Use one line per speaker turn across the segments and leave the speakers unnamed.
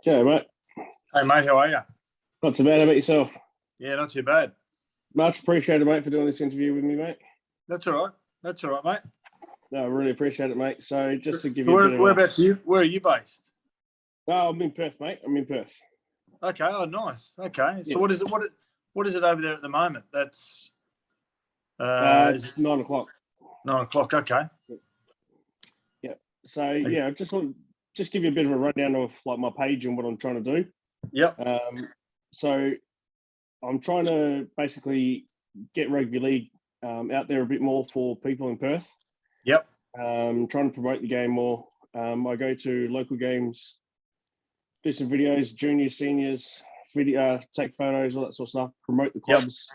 Okay, mate.
Hey, mate, how are you?
Not too bad. How about yourself?
Yeah, not too bad.
Much appreciated, mate, for doing this interview with me, mate.
That's all right. That's all right, mate.
No, I really appreciate it, mate. So just to give
So
you a bit of
whereabouts you? Where are you based?
Oh, I'm in Perth, mate. I'm in Perth.
Okay. Oh, nice. Okay. So
Yeah.
what is it? What is it over there at the moment? That's
It's 9 o'clock.
9 o'clock. Okay.
Yeah. So I just give you a bit of a rundown of like my page and what I'm trying to do.
Yep.
So I'm trying to basically get rugby league out there a bit more for people in Perth.
Yep.
Trying to promote the game more. I go to local games, do some videos, juniors, seniors, take photos, all that sort of stuff, promote the clubs,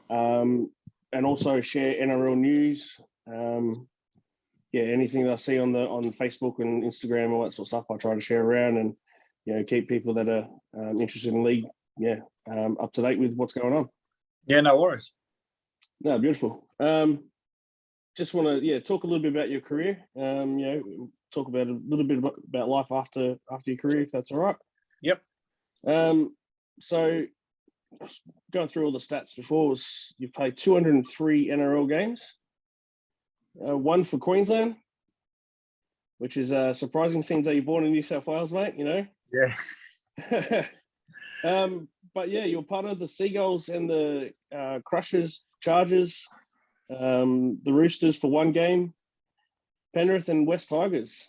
and also share NRL news. Anything that I see on Facebook and Instagram, all that sort of stuff, I try to share around and keep people that are interested in league, up to date with what's going on.
Yeah, no worries.
No, beautiful. Just want to talk a little bit about your career. Talk about a little bit about life after your career, if that's all right.
Yep.
So going through all the stats before, you've played 203 NRL games, one for Queensland, which is surprising since you're born in New South Wales, mate.
Yeah.
But you're part of the Seagulls and the Crushers, Chargers, the Roosters for one game, Penrith and West Tigers.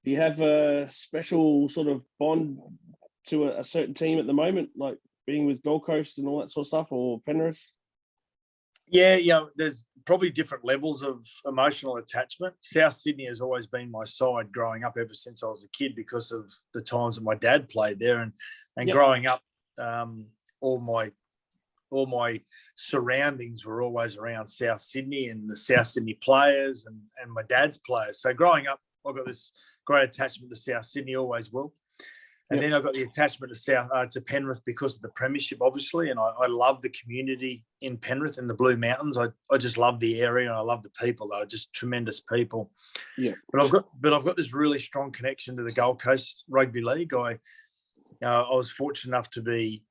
Do you have a special sort of bond to a certain team at the moment, like being with Gold Coast and all that sort of stuff, or Penrith?
Yeah, there's probably different levels of emotional attachment. South Sydney has always been my side growing up ever since I was a kid because of the times that my dad played there. And growing up, all my surroundings were always around South Sydney and the South Sydney players and my dad's players. So growing up, I got this great attachment to South Sydney, always will. And then I got the attachment to Penrith because of the premiership, obviously. And I love the community in Penrith and the Blue Mountains. I just love the area and I love the people. They're just tremendous people.
Yeah.
But I've got this really strong connection to the Gold Coast Rugby League. I was fortunate enough to be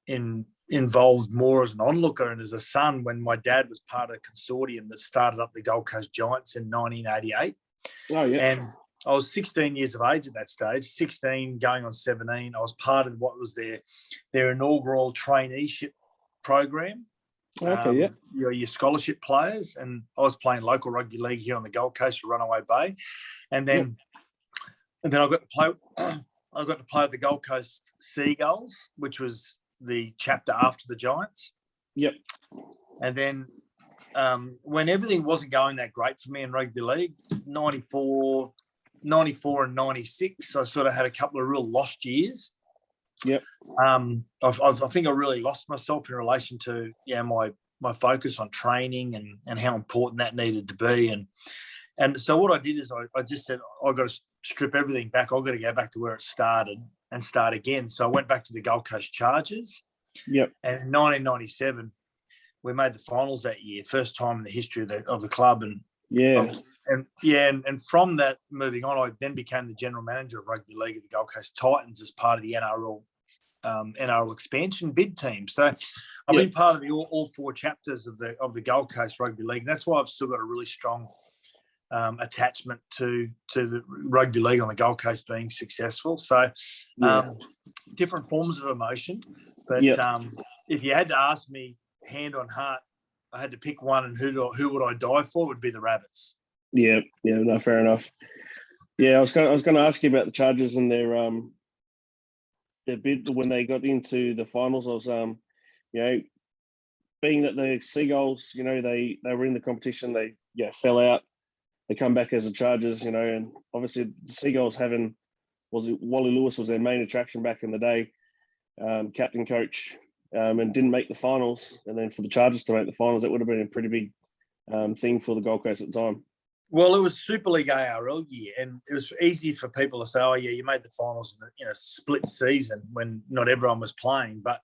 involved more as an onlooker and as a son when my dad was part of a consortium that started up the Gold Coast Giants in 1988.
Oh, yeah.
And I was 16 years of age at that stage, 16 going on 17. I was part of what was their inaugural traineeship program.
Okay,
Your scholarship players. And I was playing local rugby league here on the Gold Coast for Runaway Bay. And then I got to play with the Gold Coast Seagulls, which was the chapter after the Giants.
Yep.
And then when everything wasn't going that great for me in rugby league, 94 and 96, I sort of had a couple of real lost years.
Yep.
I think I really lost myself in relation to my focus on training and how important that needed to be. And so what I did is I just said, I've got to strip everything back. I've got to go back to where it started and start again. So I went back to the Gold Coast Chargers.
Yep.
And in 1997, we made the finals that year, first time in the history of the club. And from that moving on, I then became the general manager of rugby league at the Gold Coast Titans as part of the NRL expansion bid team. So I've been part of all four chapters of the Gold Coast Rugby League. And that's why I've still got a really strong attachment to the rugby league on the Gold Coast being successful. So different forms of emotion. But if you had to ask me hand on heart, I had to pick one, and who would I die for? It would be the Rabbits.
Yeah, no, fair enough. Yeah, I was going to ask you about the Chargers and their bid when they got into the finals. I was being that the Seagulls, they were in the competition, they fell out. They come back as the Chargers, and obviously the Seagulls Wally Lewis was their main attraction back in the day, captain coach, and didn't make the finals. And then for the Chargers to make the finals, that would have been a pretty big thing for the Gold Coast at the time.
Well, it was Super League ARL year, and it was easy for people to say, "Oh, yeah, you made the finals in a split season when not everyone was playing." But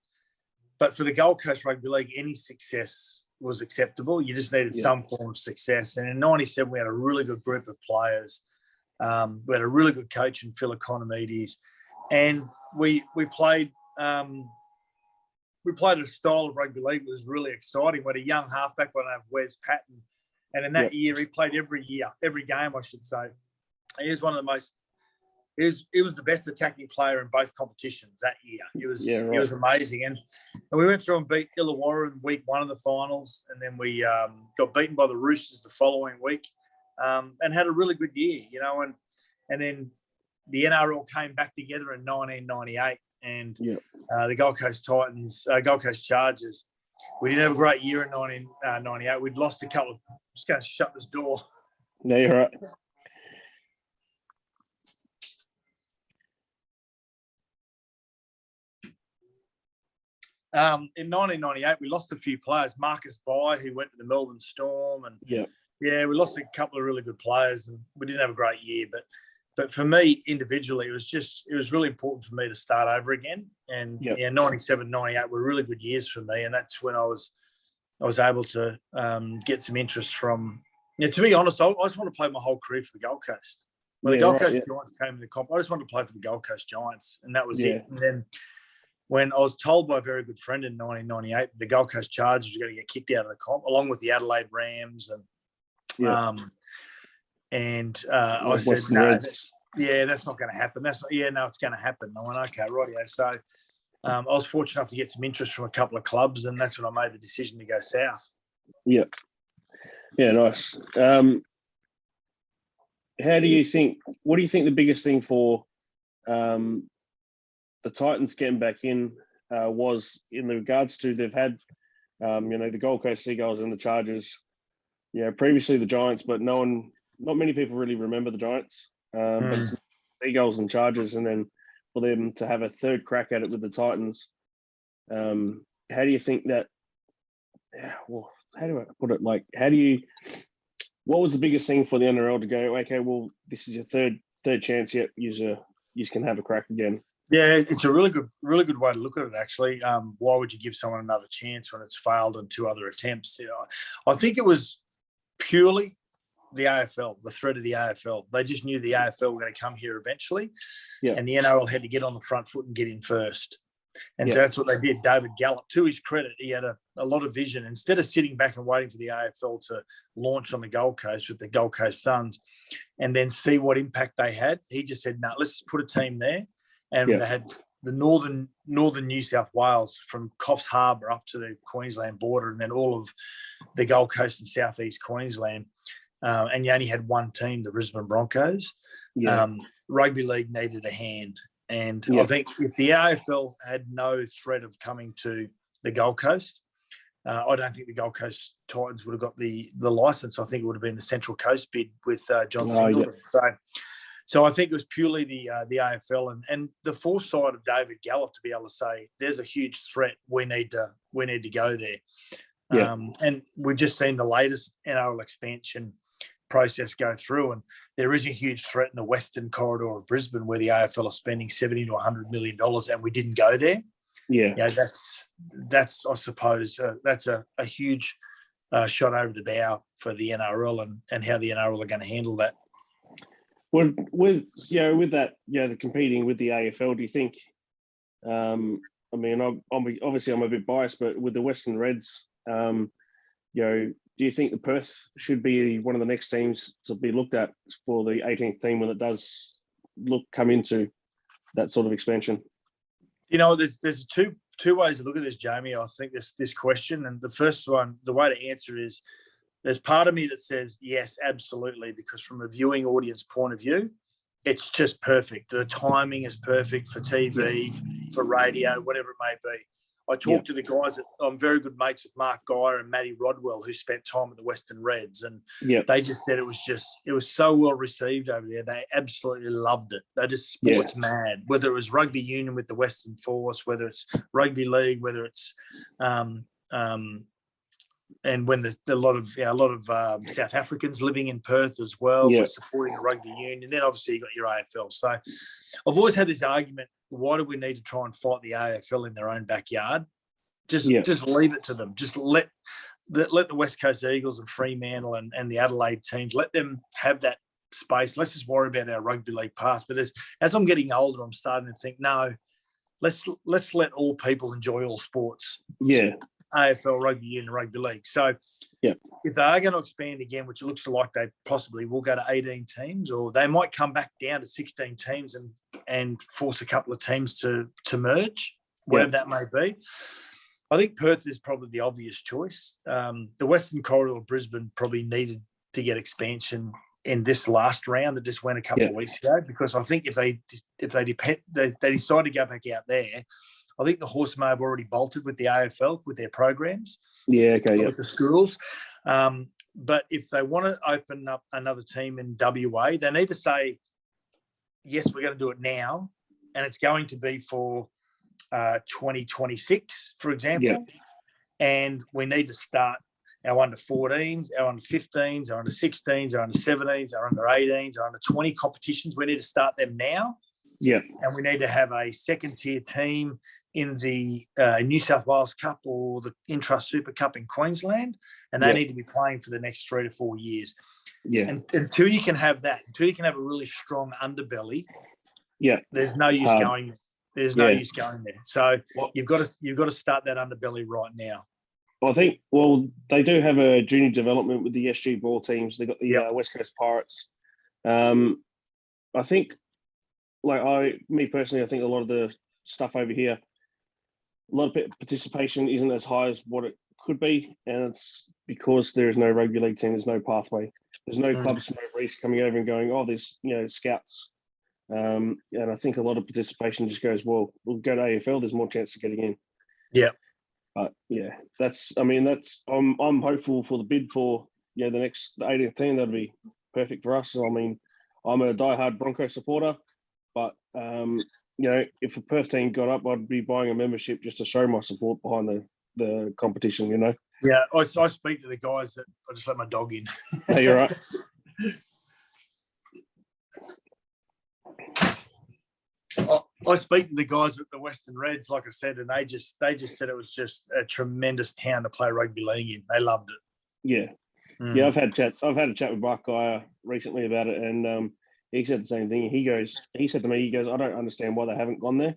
for the Gold Coast Rugby League, any success was acceptable. You just needed some form of success. And in '97, we had a really good group of players. We had a really good coach in Phil Economides. and we played a style of rugby league that was really exciting. We had a young halfback by the name of Wes Patton, and in that year he played every game, I should say. He was one of the most. He was the best attacking player in both competitions that year. It was amazing, and we went through and beat Illawarra in week 1 of the finals, and then we got beaten by the Roosters the following week, and had a really good year, and then the NRL came back together in 1998, and the Gold Coast Chargers. We didn't have a great year in 1998. We'd lost a couple of. I'm just going to shut this door.
No, you're right.
In 1998, we lost a few players. Marcus Bai, who went to the Melbourne Storm, and we lost a couple of really good players, and we didn't have a great year. But for me individually, it was really important for me to start over again. And 97, 98 were really good years for me, and that's when I was able to get some interest from. To be honest, I just want to play my whole career for the Gold Coast. When the Gold Coast Giants came in the comp, I just wanted to play for the Gold Coast Giants, and that was it. And then when I was told by a very good friend in 1998 the Gold Coast Chargers were going to get kicked out of the comp, along with the Adelaide Rams, and I said, no, that's not going to happen. That's not. No, it's going to happen. I went, okay, rightio. So I was fortunate enough to get some interest from a couple of clubs, and that's when I made the decision to go south.
Yeah, nice. What do you think the biggest thing for the Titans getting back in was in regards to they've had, the Gold Coast Seagulls and the Chargers, previously the Giants, but not many people really remember the Giants, but Seagulls and Chargers, and then for them to have a third crack at it with the Titans. How do you think that? Well, how do I put it? Like, what was the biggest thing for the NRL to go? Okay, well, this is your third chance. Yet, you can have a crack again.
Yeah, it's a really good way to look at it, actually. Why would you give someone another chance when it's failed on 2 other attempts? I think it was purely the AFL, the threat of the AFL. They just knew the AFL were going to come here eventually, and the NRL had to get on the front foot and get in first. And so that's what they did. David Gallop, to his credit, he had a lot of vision. Instead of sitting back and waiting for the AFL to launch on the Gold Coast with the Gold Coast Suns and then see what impact they had, he just said, no, let's put a team there. And they had the northern New South Wales from Coffs Harbour up to the Queensland border, and then all of the Gold Coast and southeast Queensland. And you only had one team, the Brisbane Broncos. Rugby league needed a hand. And I think if the AFL had no threat of coming to the Gold Coast, I don't think the Gold Coast Titans would have got the licence. I think it would have been the Central Coast bid with John Singleton. So I think it was purely the AFL and the foresight of David Gallop to be able to say, there's a huge threat. We need to go there. And we've just seen the latest NRL expansion process go through, and there is a huge threat in the western corridor of Brisbane where the AFL are spending $70 to $100 million, and we didn't go there. That's I suppose that's a huge shot over the bow for the NRL and how the NRL are going to handle that.
Well, with that, the competing with the AFL, do you think? I'm a bit biased, but with the Western Reds, do you think the Perth should be one of the next teams to be looked at for the 18th team when it does come into that sort of expansion?
There's two ways to look at this, Jamie. I think this question, and the first one, the way to answer is, there's part of me that says yes, absolutely, because from a viewing audience point of view, it's just perfect. The timing is perfect for TV, for radio, whatever it may be. I talked to the guys that I'm very good mates with, Mark Geyer and Matty Rodwell, who spent time at the Western Reds, and they just said it was so well received over there. They absolutely loved it. They're just sports mad. Whether it was rugby union with the Western Force, whether it's rugby league, whether it's and when a lot of South Africans living in Perth as well were supporting the rugby union. Then obviously you got your AFL. So I've always had this argument: why do we need to try and fight the AFL in their own backyard? Just leave it to them. Just let the West Coast Eagles and Fremantle and the Adelaide teams, let them have that space. Let's just worry about our rugby league past. But as I'm getting older, I'm starting to think, no, let's let all people enjoy all sports.
Yeah.
AFL, rugby union, rugby league. So
yeah,
if they are going to expand again, which it looks like they possibly will go to 18 teams, or they might come back down to 16 teams and force a couple of teams to merge, whatever that may be. I think Perth is probably the obvious choice. The Western Corridor of Brisbane probably needed to get expansion in this last round that just went a couple of weeks ago, because I think if they decide to go back out there, I think the Horse may have already bolted with the AFL with their programs.
Yeah, okay,
with the schools. But if they want to open up another team in WA, they need to say, yes, we're going to do it now, and it's going to be for 2026, for example. And we need to start our under 14s, our under 15s, our under 16s, our under 17s, our under 18s, our under 20 competitions. We need to start them now.
Yeah.
And we need to have a second tier team in the New South Wales Cup or the Intrust Super Cup in Queensland, and they need to be playing for the next 3 to 4 years.
Yeah.
And until you can have that, until you can have a really strong underbelly, there's no use going. There's no use going there. So you've got to start that underbelly right now.
I think, they do have a junior development with the SG ball teams. They've got the West Coast Pirates. I think, me personally, I think a lot of the stuff over here, a lot of participation isn't as high as what it could be, and it's because there is no rugby league team, there's no pathway, there's no clubs, no Reese coming over and going, there's scouts, and I think a lot of participation just goes, we'll go to AFL, there's more chance of getting in.
Yeah,
but I'm hopeful for the bid for the next 18th team. That'd be perfect for us. I mean, I'm a diehard Bronco supporter, but if a Perth team got up, I'd be buying a membership just to show my support behind the competition,
Yeah, I speak to the guys that I just let my dog in.
No, you're right.
I speak to the guys at the Western Reds, like I said, and they just said it was just a tremendous town to play rugby league in. They loved it.
Yeah. Yeah, I've had a chat with Mark Geyer recently about it, and he said the same thing. He said to me, I don't understand why they haven't gone there.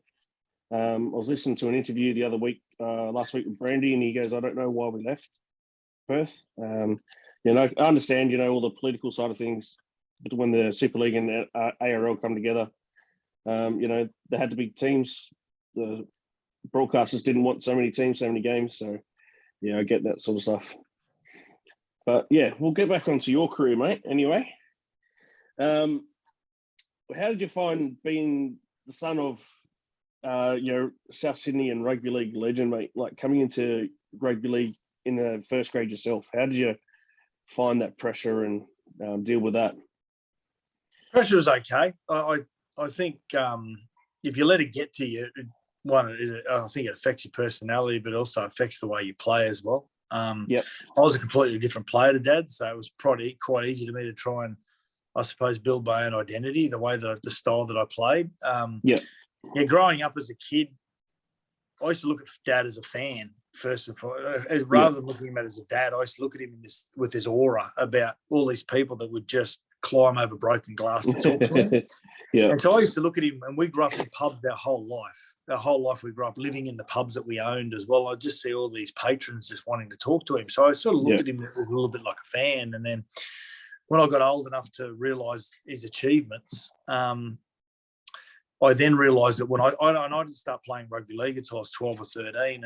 I was listening to an interview the other week, last week with Brandy, and he goes, I don't know why we left Perth. I understand, all the political side of things, but when the Super League and ARL come together, there had to be teams. The broadcasters didn't want so many teams, so many games. So, I get that sort of stuff. But, we'll get back onto your career, mate, anyway. How did you find being the son of, South Sydney and rugby league legend, mate? Like coming into rugby league in the first grade yourself, how did you find that pressure and deal with that?
Pressure is okay. I think if you let it get to you, I think it affects your personality, but also affects the way you play as well. I was a completely different player to Dad, so it was probably quite easy to me to try and, I suppose, build my own identity, the style that I played. Growing up as a kid, I used to look at Dad as a fan first and foremost. Rather than looking at him as a dad, I used to look at him with this aura about all these people that would just climb over broken glass to talk to him. And so I used to look at him, and we grew up in pubs our whole life. Our whole life we grew up living in the pubs that we owned as well. I just see all these patrons just wanting to talk to him. So I sort of looked at him as a little bit like a fan. And then when I got old enough to realise his achievements, I then realised that when I didn't start playing rugby league until I was 12 or 13,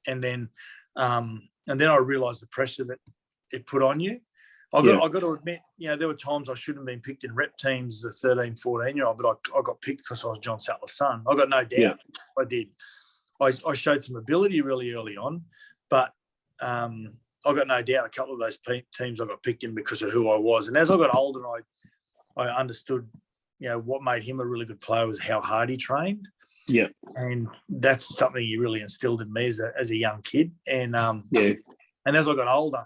and then I realised the pressure that it put on you. I got to admit, there were times I shouldn't have been picked in rep teams as a 13, 14-year-old, but I got picked because I was John Sattler's son. I got no doubt. I did. I showed some ability really early on, but I got no doubt a couple of those teams I got picked in because of who I was. And as I got older, I understood, what made him a really good player was how hard he trained.
Yeah.
And that's something he really instilled in me as a young kid. And and as I got older,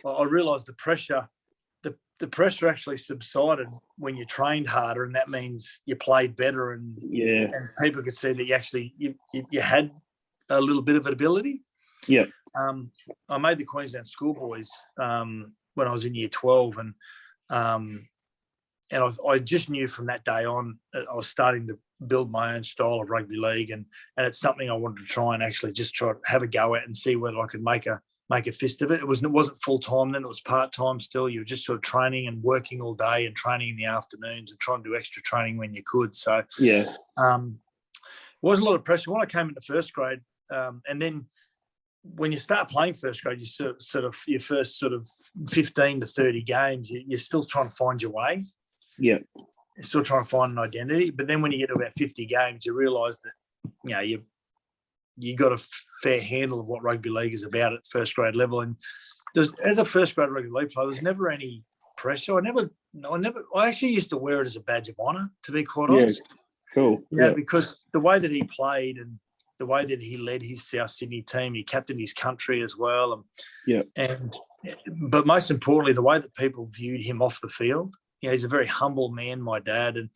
I realised the pressure actually subsided when you trained harder, and that means you played better, and people could see that you actually you had a little bit of an ability.
Yeah.
I made the Queensland Schoolboys when I was in year 12, and I just knew from that day on I was starting to build my own style of rugby league, and it's something I wanted to try and actually just try to have a go at and see whether I could make a fist of it. It wasn't full time then; it was part time still. You were just sort of training and working all day and training in the afternoons and trying to do extra training when you could. So
yeah,
it was a lot of pressure when I came into first grade, and then when you start playing first grade, you sort of your first sort of 15 to 30 games, you're still trying to find your way.
yeah,
You're still trying to find an identity. But then when you get to about 50 games, you realise that, you got a fair handle of what rugby league is about at first grade level. And as a first grade rugby league player, there's never any pressure. I actually used to wear it as a badge of honour, to be quite honest.
Cool.
Yeah, because the way that he played and the way that he led his South Sydney team, he captained his country as well. But most importantly, the way that people viewed him off the field. He's a very humble man, my dad, and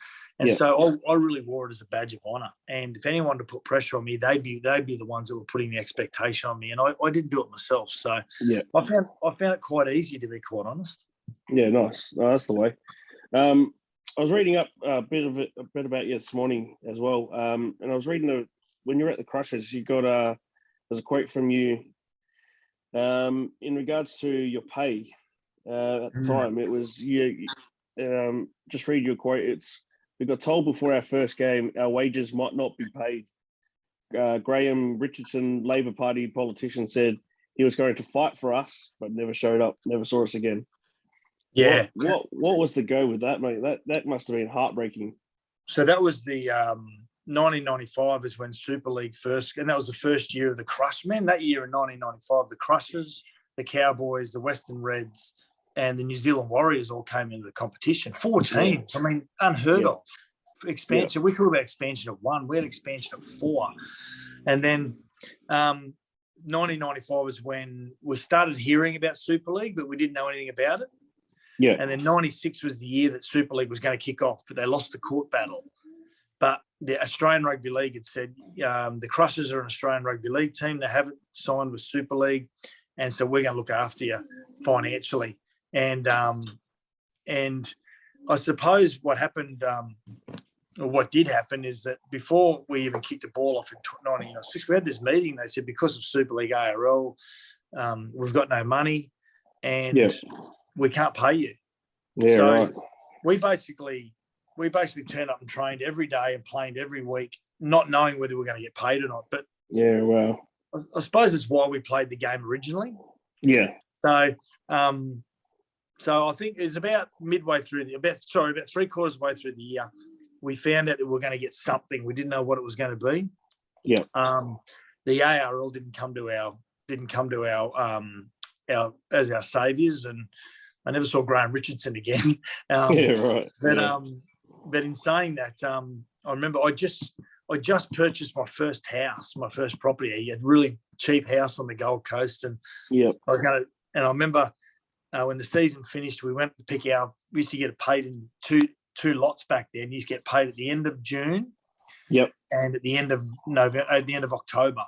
so I really wore it as a badge of honour. And if anyone to put pressure on me, they'd be the ones that were putting the expectation on me, and I didn't do it myself. So I found it quite easy, to be quite honest.
Yeah, nice. No, that's the way. I was reading up a bit about you this morning as well, and I was reading when you're at the Crushers, you got there's a quote from you in regards to your pay at the time. It was you. Just read your quote. We got told before our first game our wages might not be paid. Graham Richardson, Labor Party politician, said he was going to fight for us, but never showed up, never saw us again.
Yeah.
What was the go with that, mate? That must have been heartbreaking.
So that was the 1995 is when Super League first, and that was the first year of the Crush. Man, that year in 1995, the Crushers, the Cowboys, the Western Reds, and the New Zealand Warriors all came into the competition. 4 teams. I mean, unheard of. Expansion. We could have had expansion of 1. We had expansion of 4. And then 1995 was when we started hearing about Super League, but we didn't know anything about it.
Yeah.
And then 96 was the year that Super League was going to kick off, but they lost the court battle. But the Australian Rugby League had said the Crushers are an Australian Rugby League team. They haven't signed with Super League, and so we're going to look after you financially. And I suppose what happened, or what did happen, is that before we even kicked the ball off in 1996, we had this meeting. They said because of Super League ARL, we've got no money and we can't pay you.
Yeah,
so
right.
we basically turned up and trained every day and played every week, not knowing whether we were going to get paid or not. But
yeah, well,
I suppose that's why we played the game originally.
Yeah.
So I think it was about midway through about 3/4 way through the year, we found out that we were going to get something. We didn't know what it was going to be.
Yeah.
The ARL didn't come to our as our saviours, and I never saw Graham Richardson again.
Yeah, right.
But in saying that, I remember I just purchased my first house, my first property. A really cheap house on the Gold Coast, and I remember. When the season finished, we went to we used to get paid in two lots back then. You used to get paid at the end of June, and at the end of November, at the end of October.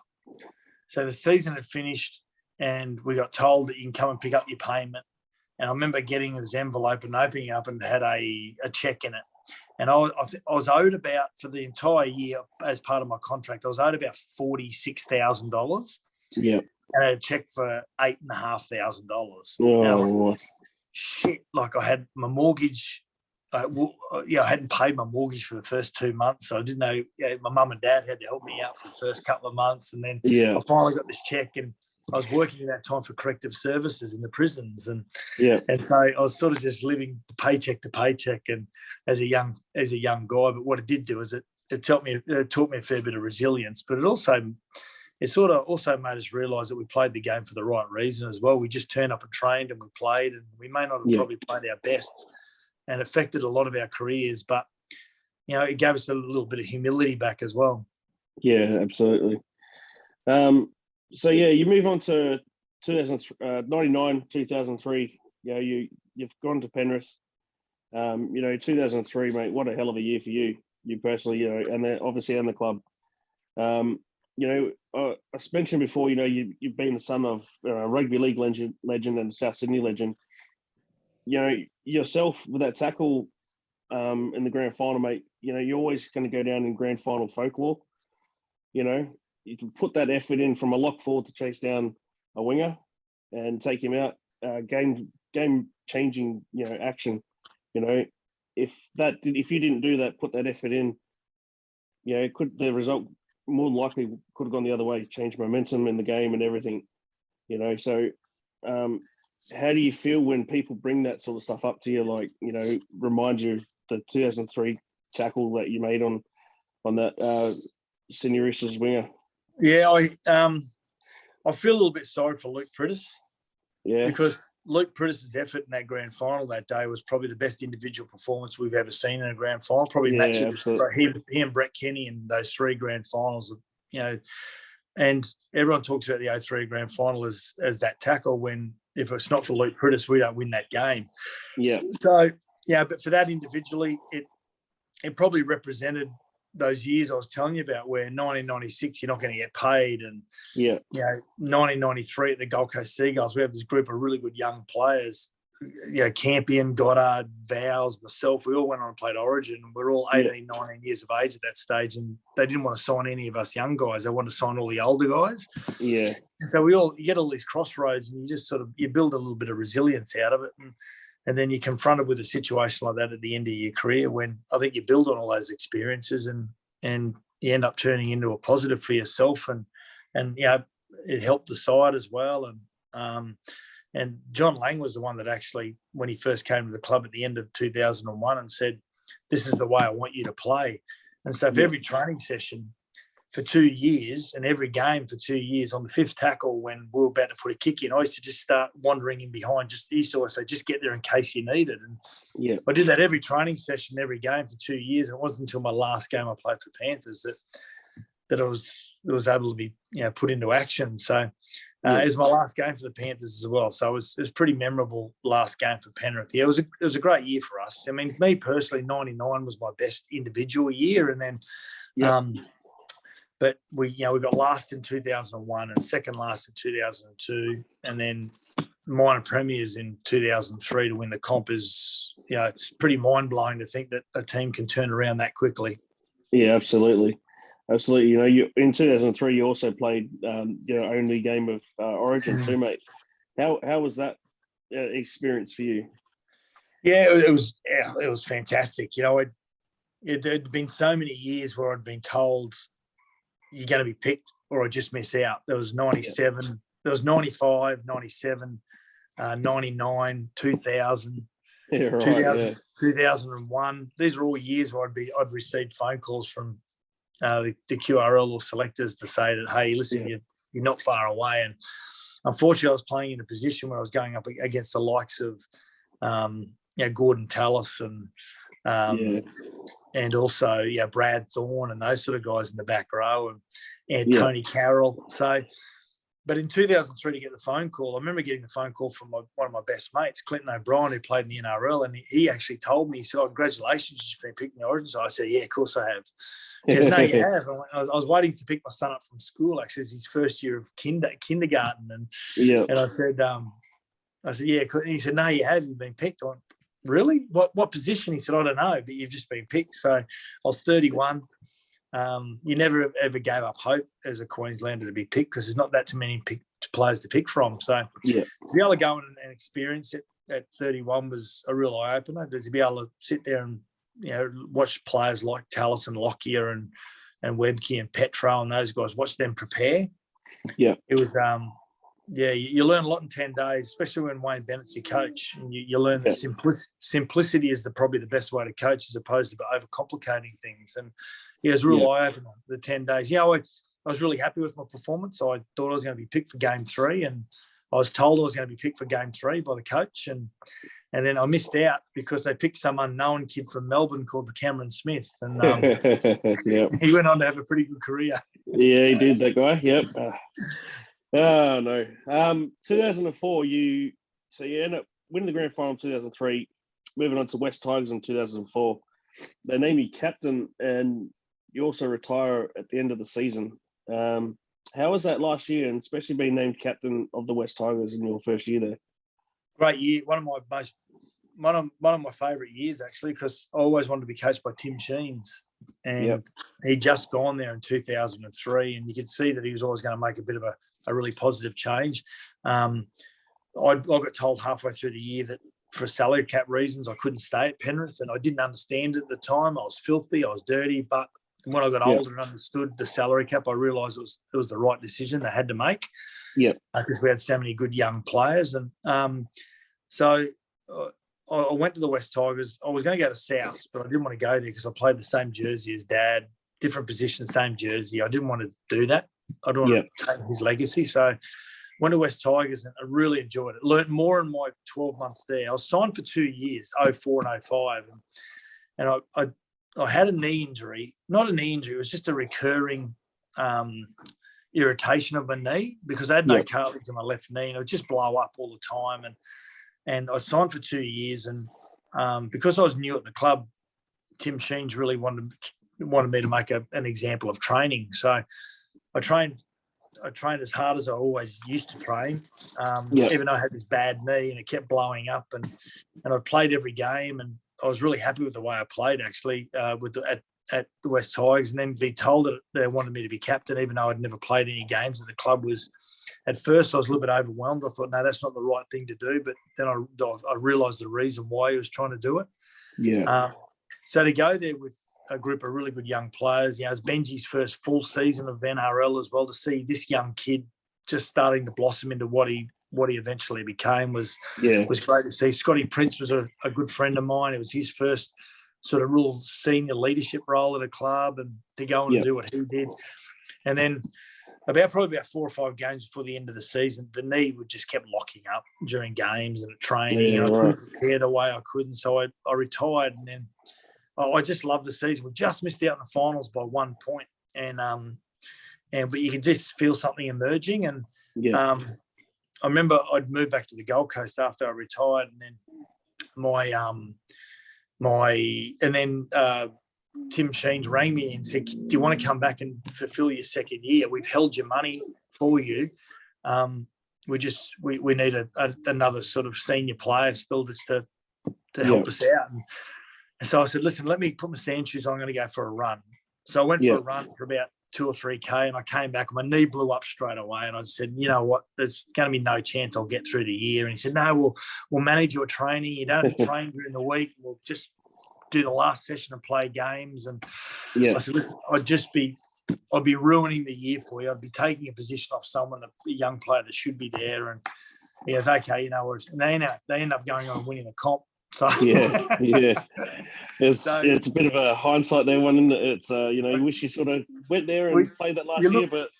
So the season had finished, and we got told that you can come and pick up your payment. And I remember getting this envelope and opening it up, and had a check in it. And I was owed about, for the entire year as part of my contract, I was owed about $46,000.
Yeah.
And I had a check for $8,500.
Oh,
shit! Like I had my mortgage. I hadn't paid my mortgage for the first 2 months, so I didn't know. My mum and dad had to help me out for the first couple of months, and then I finally got this check, and I was working at that time for corrective services in the prisons, and so I was sort of just living paycheck to paycheck, and as a young guy. But what it did do is it taught me a fair bit of resilience, but it sort of also made us realise that we played the game for the right reason as well. We just turned up and trained, and we played, and we may not have probably played our best, and affected a lot of our careers, but it gave us a little bit of humility back as well.
Yeah, absolutely. So you move on to 99, 2003. You've gone to Penrith. 2003, mate. What a hell of a year for you personally. And then obviously and the club. I mentioned before. You've been the son of rugby league legend and South Sydney legend. Yourself with that tackle, in the grand final, mate, you know, you're always going to go down in grand final folklore. You know, you can put that effort in from a lock forward to chase down a winger and take him out. Game changing, you know, action. You know, if you didn't do that, put that effort in, you know, the result more than likely could have gone the other way, change momentum in the game and everything. You know, so how do you feel when people bring that sort of stuff up to you, like, you know, remind you of the 2003 tackle that you made on that Senioristas winger?
Yeah, I feel a little bit sorry for Luke Prittis.
Yeah.
Because Luke Prittis' effort in that grand final that day was probably the best individual performance we've ever seen in a grand final. Probably matching he and Brett Kenny in those 3 grand finals, you know. And everyone talks about the 03 grand final as that tackle, when if it's not for Luke Prittis, we don't win that game.
Yeah.
So, yeah, but for that individually, it probably represented those years I was telling you about, where 1996 you're not going to get paid, and
yeah,
you know, 1993 at the Gold Coast Seagulls, we have this group of really good young players. You know, Campion, Goddard, Vowles, myself, we all went on and played Origin. We're all 18, 19 years of age at that stage, and they didn't want to sign any of us young guys. They wanted to sign all the older guys.
Yeah.
And so you get all these crossroads, and you just you build a little bit of resilience out of it. And then you're confronted with a situation like that at the end of your career, when I think you build on all those experiences and you end up turning into a positive for yourself. And you know, it helped the side as well. And John Lang was the one that actually, when he first came to the club at the end of 2001, and said, "This is the way I want you to play." And so for every training session for 2 years and every game for 2 years, on the 5th tackle, when we were about to put a kick in, I used to just start wandering in behind. He used to always say, "Just get there in case you need it." And I did that every training session, every game for 2 years. It wasn't until my last game I played for Panthers that I was able to be, you know, put into action. So it was my last game for the Panthers as well. So it was pretty memorable last game for Penrith. Yeah, it was a great year for us. I mean, me personally, 99 was my best individual year, and then. But we got last in 2001 and second last in 2002, and then minor premiers in 2003 to win the comp. Is, you know, it's pretty mind blowing to think that a team can turn around that quickly.
Yeah, absolutely. You know, you in 2003 you also played your only game of Origin too, mate. How was that experience for you?
Yeah, it was fantastic. You know, there'd been so many years where I'd been told, you're going to be picked or I just miss out. There was 97, there was 95, 97, 99, 2000, 2001. These are all years where I'd received phone calls from the QRL or selectors to say that, hey, listen, you're not far away. And unfortunately, I was playing in a position where I was going up against the likes of Gordon Tallis and also Brad Thorne and those sort of guys in the back row, and Tony Carroll. So, but in 2003 to get the phone call, I remember getting the phone call from one of my best mates, Clinton O'Brien, who played in the NRL, and he actually told me, he said, "Oh, congratulations, you've been picked in the Origin." So I said, "Yeah, of course I have." He goes, "No, you have." I was waiting to pick my son up from school. Actually, it's his first year of kindergarten, and I said, "Yeah." And he said, "No, you have. You've been picked." on. Really? What position? He said, "I don't know, but you've just been picked." So I was 31. You never ever gave up hope as a Queenslander to be picked, because there's not that too many players to pick from. So to be able to go and experience it at 31 was a real eye opener. To be able to sit there and watch players like Tallis and Lockyer and Webke and Petro and those guys, watch them prepare. Yeah, it was. You learn a lot in 10 days, especially when Wayne Bennett's your coach. And you learn that simplicity is probably the best way to coach, as opposed to overcomplicating things. And it was a real eye-opener, the 10 days. I was really happy with my performance. I thought I was going to be picked for game 3, and I was told I was going to be picked for game 3 by the coach. And then I missed out because they picked some unknown kid from Melbourne called Cameron Smith. And he went on to have a pretty good career.
Yeah, he did, that guy. Yep. Oh, no. 2004, you end up winning the grand final in 2003, moving on to West Tigers in 2004. They name you captain, and you also retire at the end of the season. How was that last year, and especially being named captain of the West Tigers in your first year there?
Great year. One of my most one of my favourite years actually, because I always wanted to be coached by Tim Sheens, and he'd just gone there in 2003, and you could see that he was always going to make a bit of a really positive change. I got told halfway through the year that for salary cap reasons I couldn't stay at Penrith, and I didn't understand it at the time. I was filthy, I was dirty, but when I got older and understood the salary cap, I realised it was the right decision they had to make.
Yeah,
because we had so many good young players, and so I went to the West Tigers. I was going to go to South, but I didn't want to go there because I played the same jersey as Dad, different position, same jersey. I didn't want to do that. I didn't want to take his legacy. So went to West Tigers and I really enjoyed it. Learned more in my 12 months there. I was signed for 2 years, 04 and 05. And I had a knee injury. Not a knee injury, it was just a recurring irritation of my knee because I had no cartilage in my left knee and it would just blow up all the time. And I signed for 2 years, and because I was new at the club, Tim Sheens really wanted me to make an example of training. So I trained as hard as I always used to train, even though I had this bad knee and it kept blowing up. And I played every game, and I was really happy with the way I played actually at the West Tigers. And then be told that they wanted me to be captain, even though I'd never played any games at the club was. At first, I was a little bit overwhelmed. I thought, no, that's not the right thing to do. But then I realised the reason why he was trying to do it.
Yeah.
So to go there with a group of really good young players, it was Benji's first full season of NRL as well. To see this young kid just starting to blossom into what he eventually became was great to see. Scotty Prince was a good friend of mine. It was his first sort of real senior leadership role at a club, and to go on and do what he did. And then probably about 4 or 5 games before the end of the season, the knee would just kept locking up during games and training, and I couldn't prepare the way I could. And so I retired, and then I just loved the season. We just missed out in the finals by 1 point, but you could just feel something emerging. And I remember I'd moved back to the Gold Coast after I retired, and then Tim Sheens rang me and said, do you want to come back and fulfill your second year? We've held your money for you. We need another sort of senior player still just to help us out. And so I said, listen, let me put my sand shoes on. I'm going to go for a run. So I went for a run for about 2 or 3K, and I came back and my knee blew up straight away. And I said, you know what, there's going to be no chance I'll get through the year. And he said, no, we'll manage your training. You don't have to train during the week. We'll just do the last session and play games. And I said, listen, I'd be ruining the year for you. I'd be taking a position off someone, a young player that should be there. And he goes, okay, you know, and they end up going on and winning the comp. So
it's a bit of a hindsight there one, isn't it? It's you wish you sort of went there and played that last year, but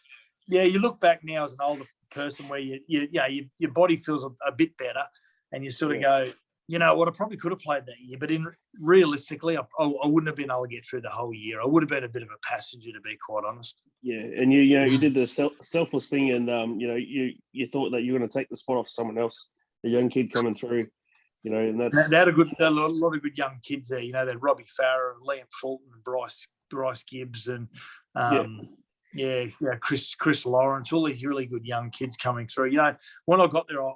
you look back now as an older person where your body feels a bit better, and you sort of go, you know what, I probably could have played that year, but realistically, I wouldn't have been able to get through the whole year. I would have been a bit of a passenger, to be quite honest.
Yeah, and you did the selfless thing, and you thought that you were going to take the spot off someone else, a young kid coming through. And that's... They
had a lot of good young kids there. They had Robbie Farah, Liam Fulton, and Bryce Gibbs, and Chris Lawrence. All these really good young kids coming through. When I got there, I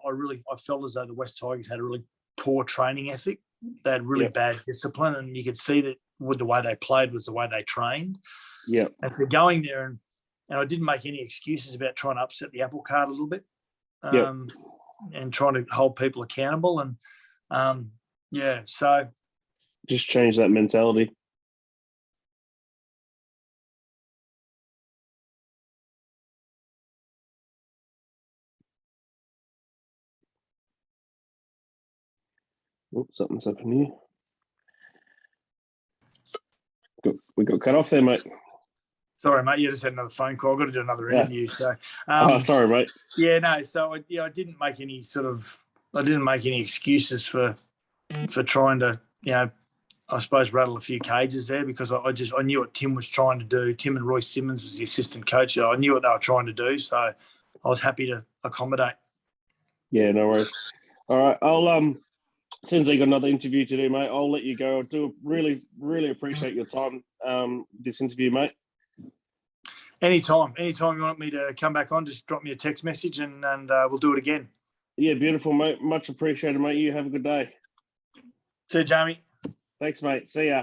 felt as though the West Tigers had a really poor training ethic. They had really bad discipline, and you could see that with the way they played was the way they trained.
Yeah,
and for going there, and I didn't make any excuses about trying to upset the apple cart a little bit, and trying to hold people accountable and. So
just change that mentality. Oops, something's happened here. We got cut off there, mate.
Sorry, mate. You just had another phone call. I've got to do another interview. So,
sorry, mate.
Yeah, no. So, I didn't make any excuses for trying to, I suppose rattle a few cages there, because I knew what Tim was trying to do. Tim and Roy Simmons was the assistant coach. So I knew what they were trying to do. So I was happy to accommodate.
Yeah, no worries. All right, I'll since I got another interview to do, mate, I'll let you go. I do really, really appreciate your time. This interview, mate.
Anytime you want me to come back on, just drop me a text message and we'll do it again.
Yeah, beautiful, mate. Much appreciated, mate. You have a good day.
See you, Jamie.
Thanks, mate. See ya.